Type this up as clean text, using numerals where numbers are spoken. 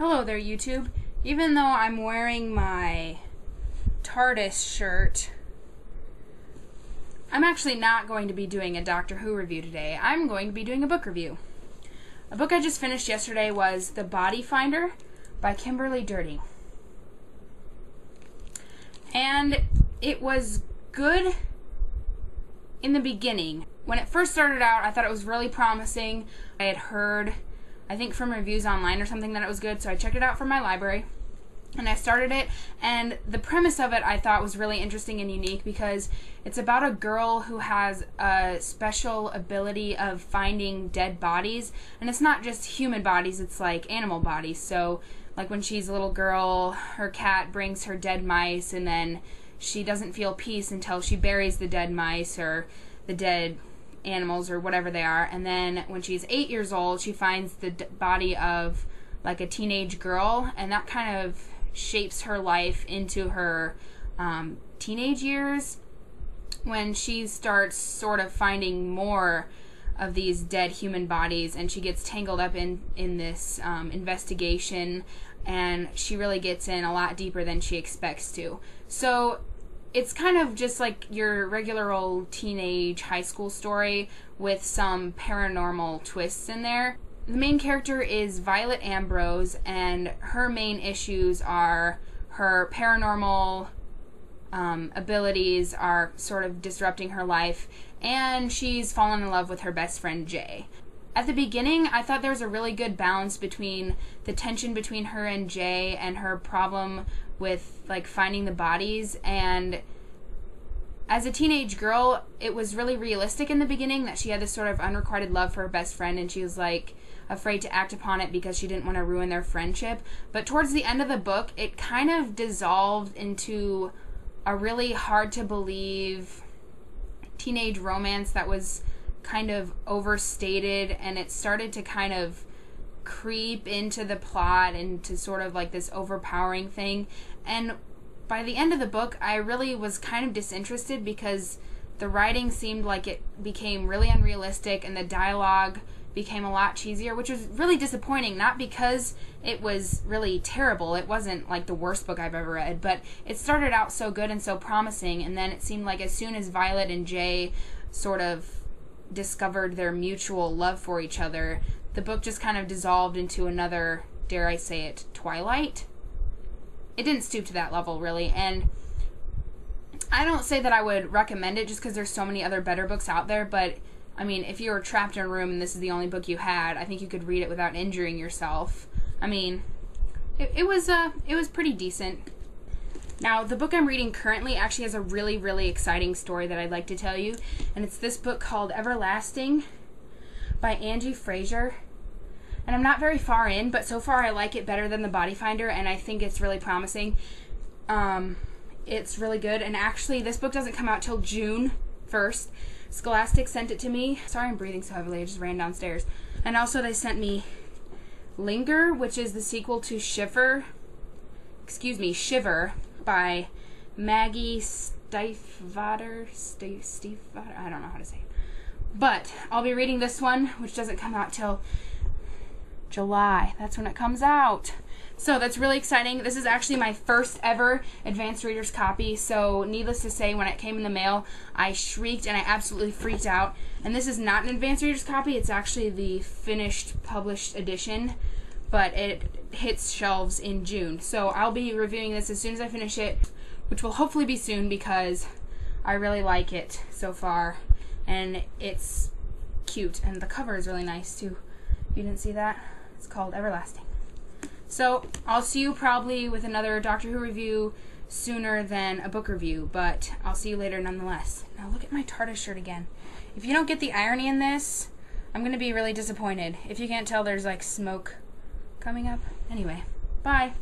Hello there, YouTube. Even though I'm wearing my TARDIS shirt, I'm actually not going to be doing a Doctor Who review today. I'm going to be doing a book review. A book I just finished yesterday was The Body Finder by Kimberly Durden. And it was good in the beginning. When it first started out, I thought it was really promising. I had heard, I think from reviews online or something, that it was good, so I checked it out from my library. And I started it, and the premise of it I thought was really interesting and unique because it's about a girl who has a special ability of finding dead bodies. And it's not just human bodies, it's like animal bodies. So, like when she's a little girl, her cat brings her dead mice, and then she doesn't feel peace until she buries the dead mice or the dead animals or whatever they are. And then when she's 8 years old, she finds the body of like a teenage girl, and that kind of shapes her life into her teenage years, when she starts sort of finding more of these dead human bodies, and she gets tangled up in this investigation, and she really gets in a lot deeper than she expects to. So it's kind of just like your regular old teenage high school story with some paranormal twists in there. The main character is Violet Ambrose, and her main issues are her paranormal abilities are sort of disrupting her life, and she's fallen in love with her best friend Jay. At the beginning, I thought there was a really good balance between the tension between her and Jay and her problem with like finding the bodies. And as a teenage girl, it was really realistic in the beginning that she had this sort of unrequited love for her best friend, and she was like afraid to act upon it because she didn't want to ruin their friendship. But towards the end of the book, it kind of dissolved into a really hard to believe teenage romance that was kind of overstated, and it started to kind of creep into the plot into sort of like this overpowering thing. And by the end of the book, I really was kind of disinterested because the writing seemed like it became really unrealistic, and the dialogue became a lot cheesier, which was really disappointing. Not because it was really terrible, it wasn't like the worst book I've ever read, but it started out so good and so promising, and then it seemed like as soon as Violet and Jay sort of discovered their mutual love for each other, the book just kind of dissolved into another, dare I say it, Twilight. It didn't stoop to that level, really, and I don't say that I would recommend it just because there's so many other better books out there, but I mean, if you were trapped in a room and this is the only book you had, I think you could read it without injuring yourself. I mean, it was pretty decent. Now, the book I'm reading currently actually has a really, really exciting story that I'd like to tell you, and it's this book called Everlasting by Angie Fraser. And I'm not very far in, but so far I like it better than The Body Finder, and I think it's really promising. It's really good, and actually this book doesn't come out till June 1st. Scholastic sent it to me. Sorry I'm breathing so heavily, I just ran downstairs. And also they sent me Linger, which is the sequel to Shiver by Maggie Stiefvater. I don't know how to say it. But I'll be reading this one, which doesn't come out till July. That's when it comes out. So that's really exciting. This is actually my first ever advanced reader's copy, so needless to say, when it came in the mail, I shrieked and I absolutely freaked out. And this is not an advanced reader's copy, it's actually the finished published edition, but it hits shelves in June. So I'll be reviewing this as soon as I finish it, which will hopefully be soon because I really like it so far. And it's cute, and the cover is really nice too. You didn't see that? It's called Everlasting. So I'll see you probably with another Doctor Who review sooner than a book review, but I'll see you later nonetheless. Now look at my TARDIS shirt again. If you don't get the irony in this, I'm going to be really disappointed. If you can't tell, there's like smoke coming up. Anyway, bye.